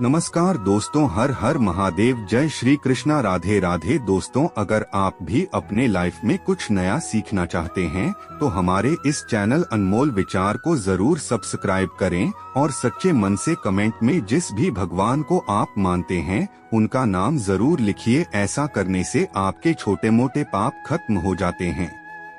नमस्कार दोस्तों, हर हर महादेव, जय श्री कृष्णा, राधे राधे। दोस्तों, अगर आप भी अपने लाइफ में कुछ नया सीखना चाहते हैं तो हमारे इस चैनल अनमोल विचार को जरूर सब्सक्राइब करें और सच्चे मन से कमेंट में जिस भी भगवान को आप मानते हैं उनका नाम जरूर लिखिए। ऐसा करने से आपके छोटे मोटे पाप खत्म हो जाते हैं।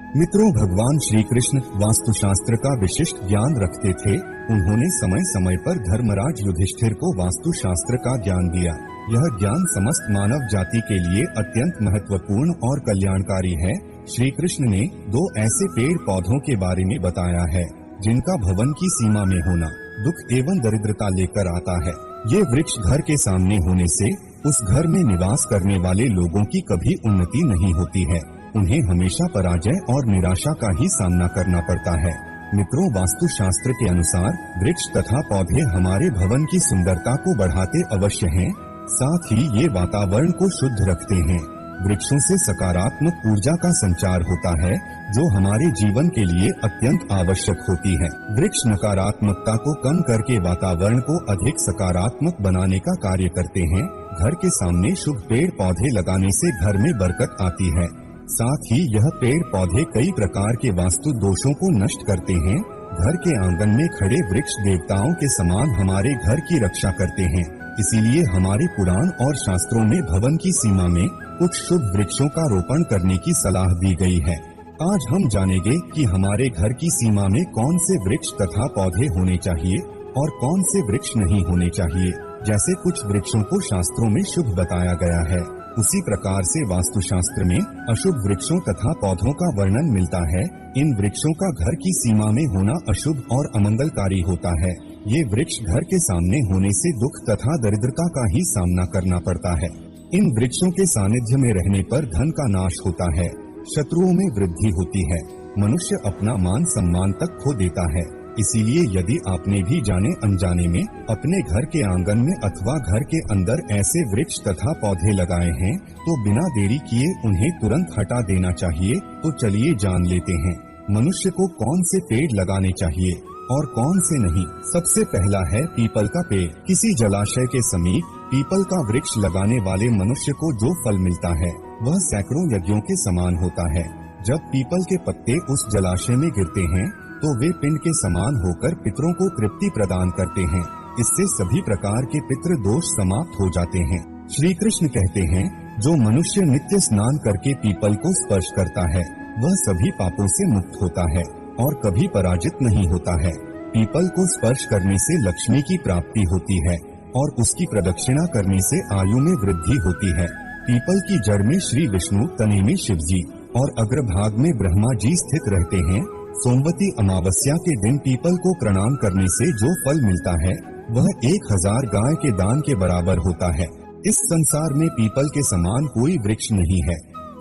मित्रों, भगवान श्री कृष्ण वास्तुशास्त्र का विशिष्ट ज्ञान रखते थे। उन्होंने समय समय पर धर्मराज युधिष्ठिर को वास्तुशास्त्र का ज्ञान दिया। यह ज्ञान समस्त मानव जाति के लिए अत्यंत महत्वपूर्ण और कल्याणकारी है। श्री कृष्ण ने 2 ऐसे पेड़ पौधों के बारे में बताया है जिनका भवन की सीमा में होना दुख एवं दरिद्रता लेकर आता है। ये वृक्ष घर के सामने होने से उस घर में निवास करने वाले लोगों की कभी उन्नति नहीं होती है। उन्हें हमेशा पराजय और निराशा का ही सामना करना पड़ता है। मित्रों, वास्तुशास्त्र के अनुसार वृक्ष तथा पौधे हमारे भवन की सुंदरता को बढ़ाते अवश्य हैं, साथ ही ये वातावरण को शुद्ध रखते हैं। वृक्षों से सकारात्मक ऊर्जा का संचार होता है जो हमारे जीवन के लिए अत्यंत आवश्यक होती है। वृक्ष नकारात्मकता को कम करके वातावरण को अधिक सकारात्मक बनाने का कार्य करते हैं। घर के सामने शुभ पेड़ पौधे लगाने से घर में बरकत आती है। साथ ही यह पेड़ पौधे कई प्रकार के वास्तु दोषों को नष्ट करते हैं। घर के आंगन में खड़े वृक्ष देवताओं के समान हमारे घर की रक्षा करते हैं। इसीलिए हमारे पुराण और शास्त्रों में भवन की सीमा में कुछ शुभ वृक्षों का रोपण करने की सलाह दी गई है। आज हम जानेंगे कि हमारे घर की सीमा में कौन से वृक्ष तथा पौधे होने चाहिए और कौन से वृक्ष नहीं होने चाहिए। जैसे कुछ वृक्षों को शास्त्रों में शुभ बताया गया है, उसी प्रकार से वास्तुशास्त्र में अशुभ वृक्षों तथा पौधों का वर्णन मिलता है। इन वृक्षों का घर की सीमा में होना अशुभ और अमंगलकारी होता है। ये वृक्ष घर के सामने होने से दुख तथा दरिद्रता का ही सामना करना पड़ता है। इन वृक्षों के सानिध्य में रहने पर धन का नाश होता है, शत्रुओं में वृद्धि होती है, मनुष्य अपना मान सम्मान तक खो देता है। इसीलिए यदि आपने भी जाने अनजाने में अपने घर के आंगन में अथवा घर के अंदर ऐसे वृक्ष तथा पौधे लगाए हैं तो बिना देरी किए उन्हें तुरंत हटा देना चाहिए। तो चलिए जान लेते हैं मनुष्य को कौन से पेड़ लगाने चाहिए और कौन से नहीं। सबसे पहला है पीपल का पेड़। किसी जलाशय के समीप पीपल का वृक्ष लगाने वाले मनुष्य को जो फल मिलता है वह सैकड़ों यज्ञों के समान होता है। जब पीपल के पत्ते उस जलाशय में गिरते हैं तो वे पिंड के समान होकर पितरों को तृप्ति प्रदान करते हैं। इससे सभी प्रकार के पितृ दोष समाप्त हो जाते हैं। श्री कृष्ण कहते हैं, जो मनुष्य नित्य स्नान करके पीपल को स्पर्श करता है वह सभी पापों से मुक्त होता है और कभी पराजित नहीं होता है। पीपल को स्पर्श करने से लक्ष्मी की प्राप्ति होती है और उसकी प्रदक्षिणा करने से आयु में वृद्धि होती है। पीपल की जड़ में श्री विष्णु, तने में शिव जी और अग्रभाग में ब्रह्मा जी स्थित रहते हैं। सोमवती अमावस्या के दिन पीपल को प्रणाम करने से जो फल मिलता है वह 1000 गाय के दान के बराबर होता है। इस संसार में पीपल के समान कोई वृक्ष नहीं है।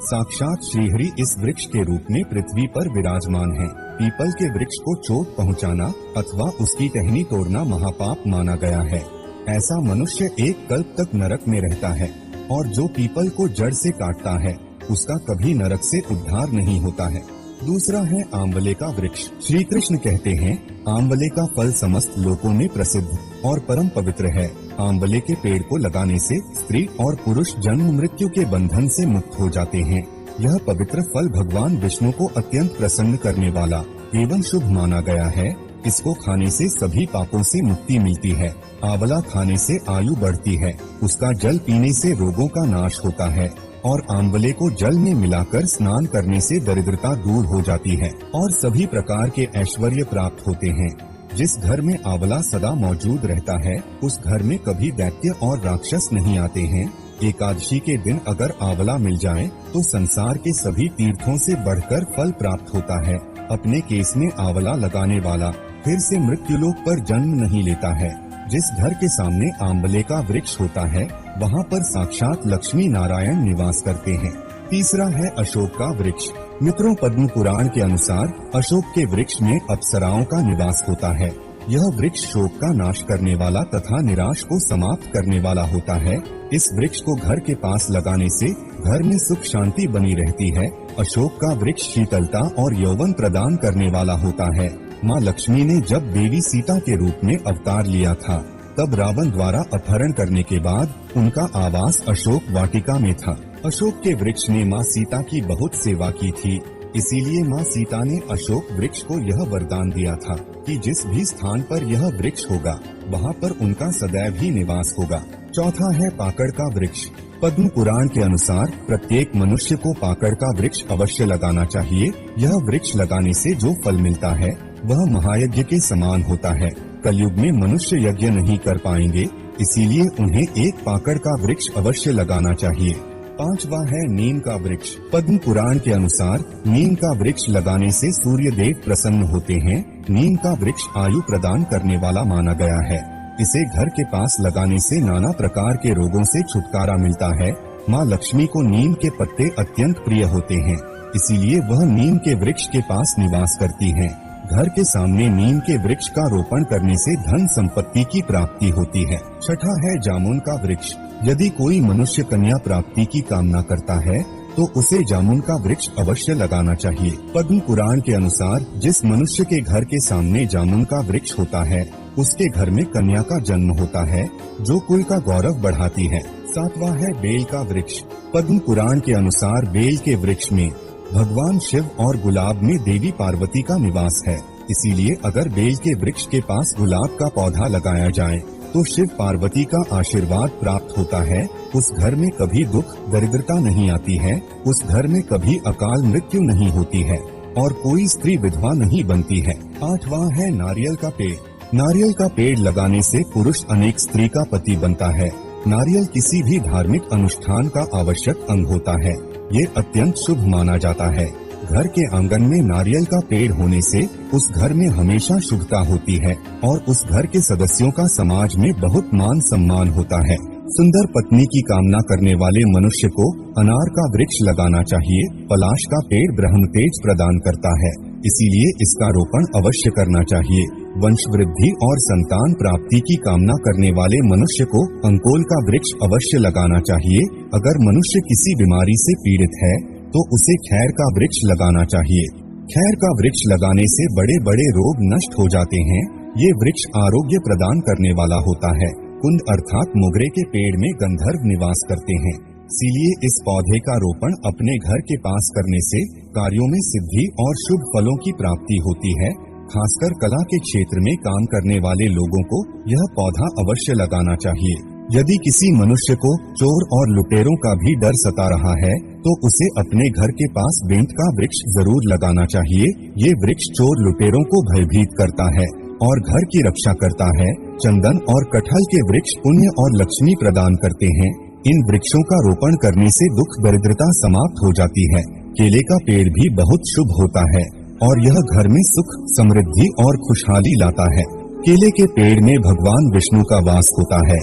साक्षात श्रीहरि इस वृक्ष के रूप में पृथ्वी पर विराजमान है। पीपल के वृक्ष को चोट पहुंचाना अथवा उसकी टहनी तोड़ना महापाप माना गया है। ऐसा मनुष्य 1 कल्प तक नरक में रहता है और जो पीपल को जड़ से काटता है उसका कभी नरक से उद्धार नहीं होता है। दूसरा है आंवले का वृक्ष। श्री कृष्ण कहते हैं, आंवले का फल समस्त लोकों में प्रसिद्ध और परम पवित्र है। आंवले के पेड़ को लगाने से स्त्री और पुरुष जन्म मृत्यु के बंधन से मुक्त हो जाते हैं। यह पवित्र फल भगवान विष्णु को अत्यंत प्रसन्न करने वाला एवं शुभ माना गया है। इसको खाने से सभी पापों से मुक्ति मिलती है। आंवला खाने से आयु बढ़ती है, उसका जल पीने से रोगों का नाश होता है और आंवले को जल में मिलाकर स्नान करने से दरिद्रता दूर हो जाती है और सभी प्रकार के ऐश्वर्य प्राप्त होते हैं। जिस घर में आंवला सदा मौजूद रहता है उस घर में कभी दैत्य और राक्षस नहीं आते हैं। एकादशी के दिन अगर आंवला मिल जाए तो संसार के सभी तीर्थों से बढ़कर फल प्राप्त होता है। अपने केस में आंवला लगाने वाला फिर से मृत्युलोक पर जन्म नहीं लेता है। जिस घर के सामने आंवले का वृक्ष होता है वहाँ पर साक्षात लक्ष्मी नारायण निवास करते हैं। तीसरा है अशोक का वृक्ष। मित्रों, पद्म पुराण के अनुसार अशोक के वृक्ष में अप्सराओं का निवास होता है। यह वृक्ष शोक का नाश करने वाला तथा निराश को समाप्त करने वाला होता है। इस वृक्ष को घर के पास लगाने से घर में सुख शांति बनी रहती है। अशोक का वृक्ष शीतलता और यौवन प्रदान करने वाला होता है। माँ लक्ष्मी ने जब देवी सीता के रूप में अवतार लिया था तब रावण द्वारा अपहरण करने के बाद उनका आवास अशोक वाटिका में था। अशोक के वृक्ष ने माँ सीता की बहुत सेवा की थी, इसीलिए माँ सीता ने अशोक वृक्ष को यह वरदान दिया था कि जिस भी स्थान पर यह वृक्ष होगा वहाँ पर उनका सदैव ही निवास होगा। चौथा है पाकड़ का वृक्ष। पद्म पुराण के अनुसार प्रत्येक मनुष्य को पाकड़ का वृक्ष अवश्य लगाना चाहिए। यह वृक्ष लगाने से जो फल मिलता है वह महायज्ञ के समान होता है। कलयुग में मनुष्य यज्ञ नहीं कर पाएंगे, इसीलिए उन्हें एक पाकड़ का वृक्ष अवश्य लगाना चाहिए। पांचवा है नीम का वृक्ष। पद्म पुराण के अनुसार नीम का वृक्ष लगाने से सूर्य देव प्रसन्न होते हैं। नीम का वृक्ष आयु प्रदान करने वाला माना गया है। इसे घर के पास लगाने से नाना प्रकार के रोगों से छुटकारा मिलता है। माँ लक्ष्मी को नीम के पत्ते अत्यंत प्रिय होते हैं, इसीलिए वह नीम के वृक्ष के पास निवास करती हैं। घर के सामने नीम के वृक्ष का रोपण करने से धन संपत्ति की प्राप्ति होती है। छठा है जामुन का वृक्ष। यदि कोई मनुष्य कन्या प्राप्ति की कामना करता है तो उसे जामुन का वृक्ष अवश्य लगाना चाहिए। पद्म पुराण के अनुसार जिस मनुष्य के घर के सामने जामुन का वृक्ष होता है उसके घर में कन्या का जन्म होता है, जो कुल का गौरव बढ़ाती है। सातवां है बेल का वृक्ष। पद्म पुराण के अनुसार बेल के वृक्ष में भगवान शिव और गुलाब में देवी पार्वती का निवास है, इसीलिए अगर बेल के वृक्ष के पास गुलाब का पौधा लगाया जाए तो शिव पार्वती का आशीर्वाद प्राप्त होता है। उस घर में कभी दुख दरिद्रता नहीं आती है, उस घर में कभी अकाल मृत्यु नहीं होती है और कोई स्त्री विधवा नहीं बनती है। आठवां है नारियल का पेड़। नारियल का पेड़ लगाने से पुरुष अनेक स्त्री का पति बनता है। नारियल किसी भी धार्मिक अनुष्ठान का आवश्यक अंग होता है। ये अत्यंत शुभ माना जाता है। घर के आंगन में नारियल का पेड़ होने से उस घर में हमेशा शुभता होती है और उस घर के सदस्यों का समाज में बहुत मान सम्मान होता है। सुंदर पत्नी की कामना करने वाले मनुष्य को अनार का वृक्ष लगाना चाहिए। पलाश का पेड़ ब्रह्म तेज प्रदान करता है, इसीलिए इसका रोपण अवश्य करना चाहिए। वंश वृद्धि और संतान प्राप्ति की कामना करने वाले मनुष्य को अंकोल का वृक्ष अवश्य लगाना चाहिए। अगर मनुष्य किसी बीमारी से पीड़ित है तो उसे खैर का वृक्ष लगाना चाहिए। खैर का वृक्ष लगाने से बड़े बड़े रोग नष्ट हो जाते हैं। ये वृक्ष आरोग्य प्रदान करने वाला होता है। कुंद अर्थात मोगरे के पेड़ में गंधर्व निवास करते हैं, इसीलिए इस पौधे का रोपण अपने घर के पास करने से कार्यों में सिद्धि और शुभ फलों की प्राप्ति होती है। खासकर कला के क्षेत्र में काम करने वाले लोगों को यह पौधा अवश्य लगाना चाहिए। यदि किसी मनुष्य को चोर और लुटेरों का भी डर सता रहा है तो उसे अपने घर के पास बेंत का वृक्ष जरूर लगाना चाहिए। ये वृक्ष चोर लुटेरों को भयभीत करता है और घर की रक्षा करता है। चंदन और कटहल के वृक्ष पुण्य और लक्ष्मी प्रदान करते हैं। इन वृक्षों का रोपण करने से दुख दरिद्रता समाप्त हो जाती है। केले का पेड़ भी बहुत शुभ होता है और यह घर में सुख समृद्धि और खुशहाली लाता है। केले के पेड़ में भगवान विष्णु का वास होता है,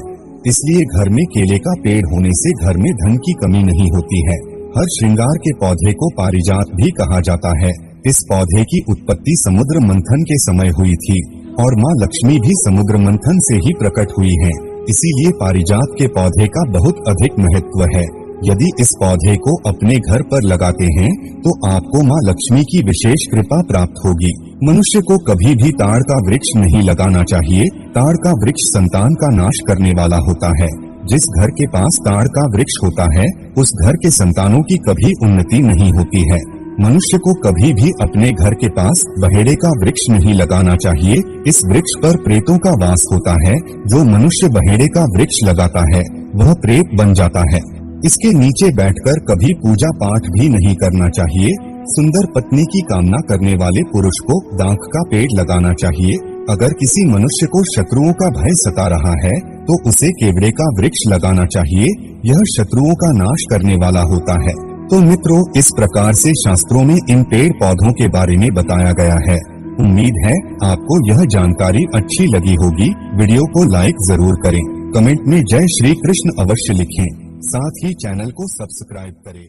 इसलिए घर में केले का पेड़ होने से घर में धन की कमी नहीं होती है। हर श्रृंगार के पौधे को पारिजात भी कहा जाता है। इस पौधे की उत्पत्ति समुद्र मंथन के समय हुई थी और माँ लक्ष्मी भी समुद्र मंथन से ही प्रकट हुई हैं। इसीलिए पारिजात के पौधे का बहुत अधिक महत्व है। यदि इस पौधे को अपने घर पर लगाते हैं तो आपको माँ लक्ष्मी की विशेष कृपा प्राप्त होगी। मनुष्य को कभी भी ताड़ का वृक्ष नहीं लगाना चाहिए। ताड़ का वृक्ष संतान का नाश करने वाला होता है। जिस घर के पास ताड़ का वृक्ष होता है उस घर के संतानों की कभी उन्नति नहीं होती है। मनुष्य को कभी भी अपने घर के पास बहेड़े का वृक्ष नहीं लगाना चाहिए। इस वृक्ष पर प्रेतों का वास होता है। जो मनुष्य बहेड़े का वृक्ष लगाता है वह प्रेत बन जाता है। इसके नीचे बैठकर कभी पूजा पाठ भी नहीं करना चाहिए। सुंदर पत्नी की कामना करने वाले पुरुष को दाख का पेड़ लगाना चाहिए। अगर किसी मनुष्य को शत्रुओं का भय सता रहा है तो उसे केवड़े का वृक्ष लगाना चाहिए। यह शत्रुओं का नाश करने वाला होता है। तो मित्रों, इस प्रकार से शास्त्रों में इन पेड़ पौधों के बारे में बताया गया है। उम्मीद है आपको यह जानकारी अच्छी लगी होगी। वीडियो को लाइक जरूर करें, कमेंट में जय श्री कृष्ण अवश्य लिखें, साथ ही चैनल को सब्सक्राइब करें।